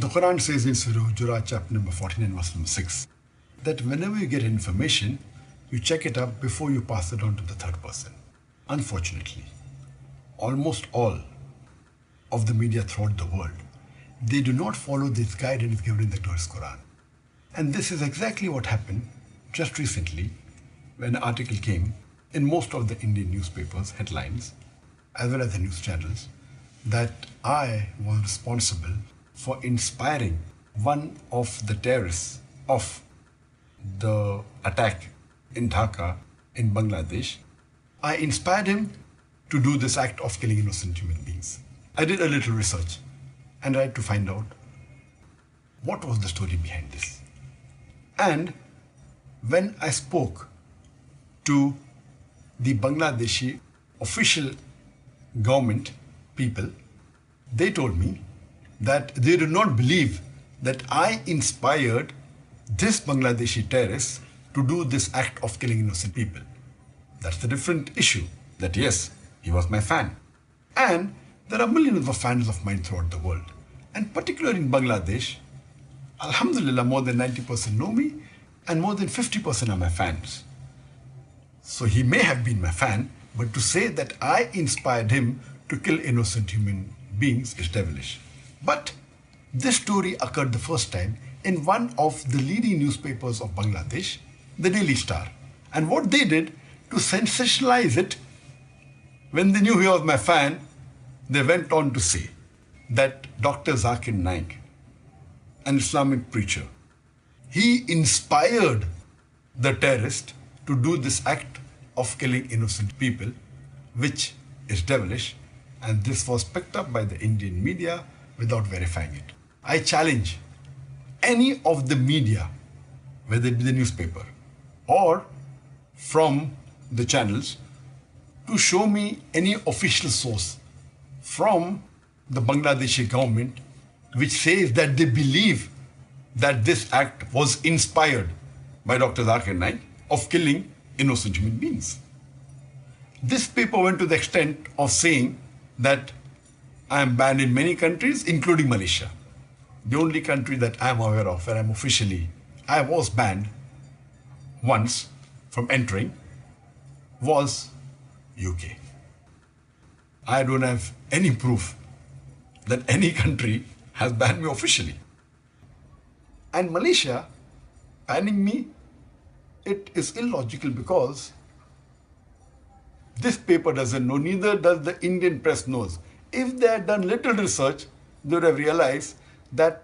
Quran says in Surah Hujurat, chapter number 49, verse number 6, that whenever you get information, you check it up before you pass it on to the third person. Unfortunately, almost all of the media throughout the world, they do not follow this guidance given in the glorious Quran. And this is exactly what happened just recently when an article came in most of the Indian newspapers, headlines, as well as the news channels, that I was responsible for inspiring one of the terrorists of the attack in Dhaka in Bangladesh. I inspired him to do this act of killing innocent human beings. I did a little research and tried to find out what was the story behind this. And when I spoke to the Bangladeshi official government people, they told me that they do not believe that I inspired this Bangladeshi terrorist to do this act of killing innocent people. That's a different issue. That yes, he was my fan. And there are millions of fans of mine throughout the world. And particularly in Bangladesh, Alhamdulillah, more than 90% know me and more than 50% are my fans. So he may have been my fan, but to say that I inspired him to kill innocent human beings is devilish. But this story occurred the first time in one of the leading newspapers of Bangladesh, the Daily Star. And what they did to sensationalize it, when they knew he was my fan, they went on to say that Dr. Zakir Naik, an Islamic preacher, he inspired the terrorist to do this act of killing innocent people, which is devilish, and this was picked up by the Indian media without verifying it. I challenge any of the media, whether it be the newspaper or from the channels, to show me any official source from the Bangladeshi government which says that they believe that this act was inspired by Dr. Zakir Naik of killing innocent human beings. This paper went to the extent of saying that I am banned in many countries, including Malaysia. The only country that I am aware of where I was banned once from entering was UK. I don't have any proof that any country has banned me officially. And Malaysia banning me, it is illogical because this paper doesn't know, neither does the Indian press knows. If they had done little research, they would have realized that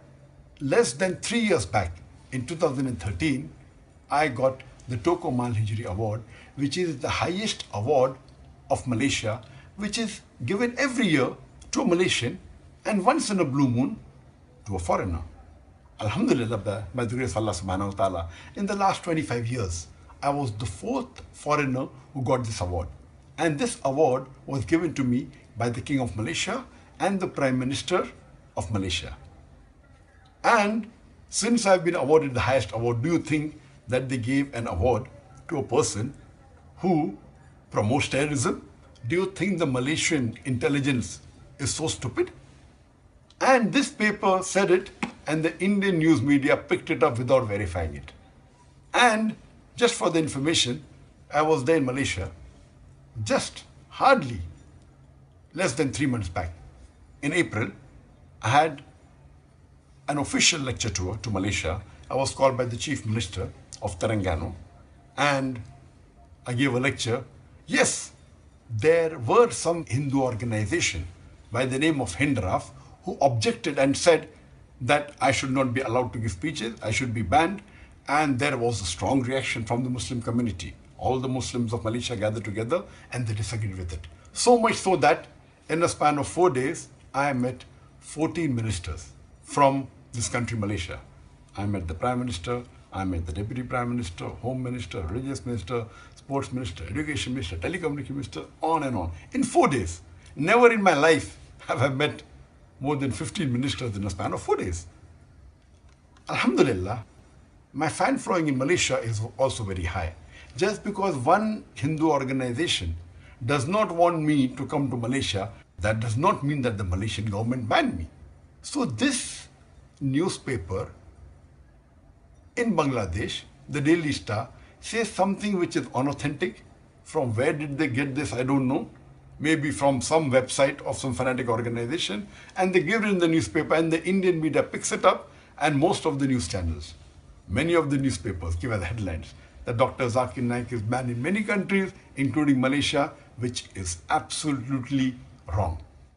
less than 3 years back, in 2013, I got the Toko Mal Hijri Award, which is the highest award of Malaysia, which is given every year to a Malaysian and once in a blue moon to a foreigner. Alhamdulillah, by the grace of Allah subhanahu wa ta'ala, in the last 25 years, I was the 4th foreigner who got this award. And this award was given to me by the King of Malaysia and the Prime Minister of Malaysia. And since I've been awarded the highest award, do you think that they gave an award to a person who promotes terrorism? Do you think the Malaysian intelligence is so stupid? And this paper said it, and the Indian news media picked it up without verifying it. And just for the information, I was there in Malaysia just hardly less than 3 months back. In April, I had an official lecture tour to Malaysia. I was called by the Chief Minister of Terengganu and I gave a lecture. Yes, there were some Hindu organization by the name of Hindraf who objected and said that I should not be allowed to give speeches, I should be banned, and there was a strong reaction from the Muslim community. All the Muslims of Malaysia gathered together and they disagreed with it. So much so that in a span of 4 days, I met 14 ministers from this country, Malaysia. I met the Prime Minister, I met the Deputy Prime Minister, Home Minister, Religious Minister, Sports Minister, Education Minister, Telecommunication Minister, on and on. In 4 days. Never in my life have I met more than 15 ministers in a span of 4 days. Alhamdulillah, my fan following in Malaysia is also very high. Just because one Hindu organization does not want me to come to Malaysia, that does not mean that the Malaysian government banned me. So this newspaper in Bangladesh, the Daily Star, says something which is unauthentic. From where did they get this? I don't know. Maybe from some website of some fanatic organization, and they give it in the newspaper, and the Indian media picks it up, and most of the news channels, many of the newspapers give as headlines that Dr. Zakir Naik is banned in many countries, including Malaysia, which is absolutely wrong.